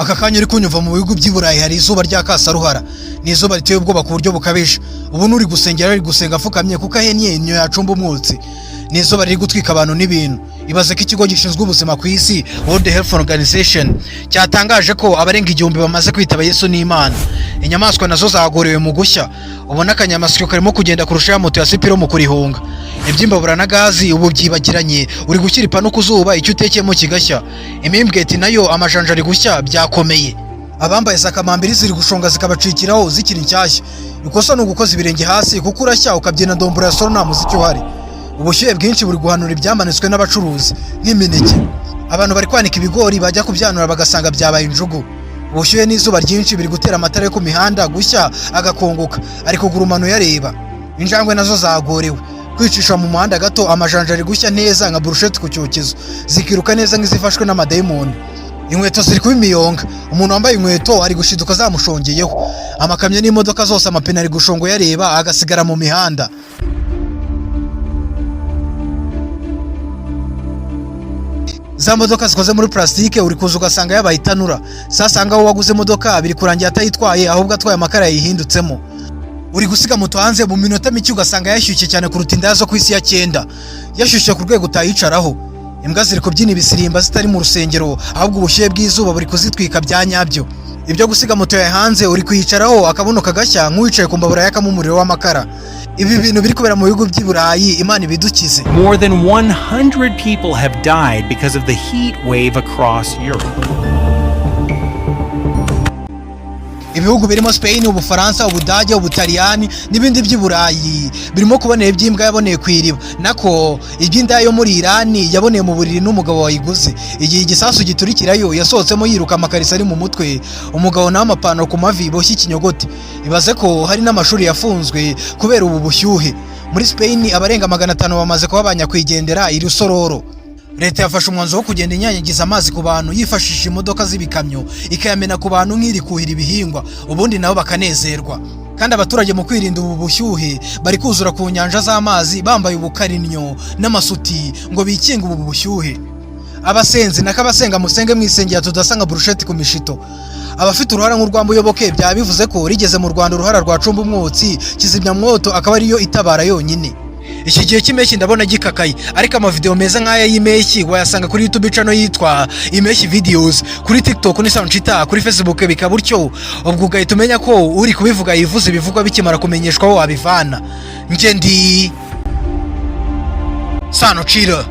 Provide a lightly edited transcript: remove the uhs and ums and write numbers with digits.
aka kanya uri kunyumva mu bihugu by'Iburayi hari izuba rya kasaruhara, ni izuba riteye ubwoba ku buryo bukabije. Ubu nuri gusengera ari gusenga afukamye kuko ahenye inyo yacumba umwotsi. Ni izuba riri gutwika abantu n'ibintu. Ibaze ko ikigo gishinzwe ubuzima ku isi World Health Organization cyatangaje ko abarenga 1000 bamaze kwitaba Yesu n'Imana. Inyamaswa nazo zagorewe mu gushya. Ubona akanyamasyo karimo kugenda kurusha moto ya Sipiro mu kurihunga. Ibyimbabura na gazi ubu byibagiranye, uri gushyira ipanu ku zuba icyo utekeyemo kigashya. Imimbweti nayo amajanja ari gushya byakomeye. Abambaye sakamambiri ziri gushonga zikabacikiraho zikiri nshyashya. Ikosa no gukoza ibirenge hasi kuko urashya ukabyina ndombura ya solo nta muziki uhari. Ubushyuhe bwinshi buri guhanura ibyamanitswe n'abacuruzi nk'imineke. Abantu bari kwanika ibigori bajya kubyanura bagasanga byabaye injugu. Ubushyuhe n'izuba ryinshi biri gutera amatara yo ku mihanda gushya agakongoka ariko gurumano yareba. Injangwe nazo zagorewe kwicisha mu muhanda gato, amajanja ari gushya neza nka burusheti ku cyokezo, zikiruka neza nk'izifashwe n'amadayimoni. Inkweto ziri kuba imiyonga, umuntu wambaye inkweto ari gushiduka zamushongeyeho. Amakamyo n'imodoka zose amapine ari gushongo yareba agasigara mu mihanda. Za modoka zikoze muri plastike uri kuza ugasanga yabaye itanura. Sasanga aho waguze imodoka biri kurangira atayitwaye ahubwo atwaye amakara yihindutsemo. Uri gusiga moto hanze mu minota mike ugasanga yashyushye cyane kuruta inda zo ku isi ya 9. Yashyushye ku rwego utayicaraho. Imbwa ziri kubyina ibisirimba zitari mu rusengero ahubwo ubushyuhe bw'izuba buri kuzitwika bya nyabyo. Ibyo gusiga moto yawe hanze uri kuyicaraho akabuno kagashya nk'uwicaye ku mbabura yakamo umuriro w'amakara. Ibi bintu biri kubera mu bihugu by'Iburayi, Imana ibidukize. More than 100 people have died because of the heat wave across Europe. Ibihugu birimo Spain, Ubufaransa, Ubudage, Ubutaliyani n'ibindi by'Iburayi birimo kubonera iby'imbwa yaboneye kwiriba. Nako iby'inda yo muri Irani yaboneye mu buriri n'umugabo wayiguze. Igihe igisasu giturikirayo yasohotsemo yiruka amakarisa ari mu mutwe, umugabo n'amapantaro ku mavi boshye ikinyogote. Ibaze ko hari n'amashuri yafunzwe kubera ubu bushyuhe. Muri Spain abarenga 500 bamaze kuba banyakwigendera iri Sororo. Leta yafashe umwanzuro wo kugenda inyanyagiza amazi ku bantu yifashishije imodoka z'ibikamyo ikayamena ku bantu nk'iri kuhira ibihingwa, ubundi nabo bakanezerwa. Kandi abaturage mu kwirinda ubu bushyuhe bari kuzura ku nyanja z'amazi bambaye ubukarinyo n'amasuti ngo bikinge ubu bushyuhe. Abasenzi nakabasenga musenge mwisengera tudasanga burusheti ku mishito. Abafite uruhara nk'urwambuyoboke bya bivuze ko rigeze mu Rwanda uruhara rwacumba umwotsi kizimya mwoto akaba ariyo itabara yonyine. Iki gihe cy'impeshyi ndabona gikakaye, ariko amavideo meza nk'aya y'impeshyi wayasanga kuri YouTube channel yitwa Impeshyi Videos, kuri TikTok ni Soundchita, kuri Facebook bikaba utyo. Ubwo ugahita umenya ko uri kubivuga yivuze ibivugwa bikimara kumenyeshwa aho wabivana. Nje ndi Sano Chira.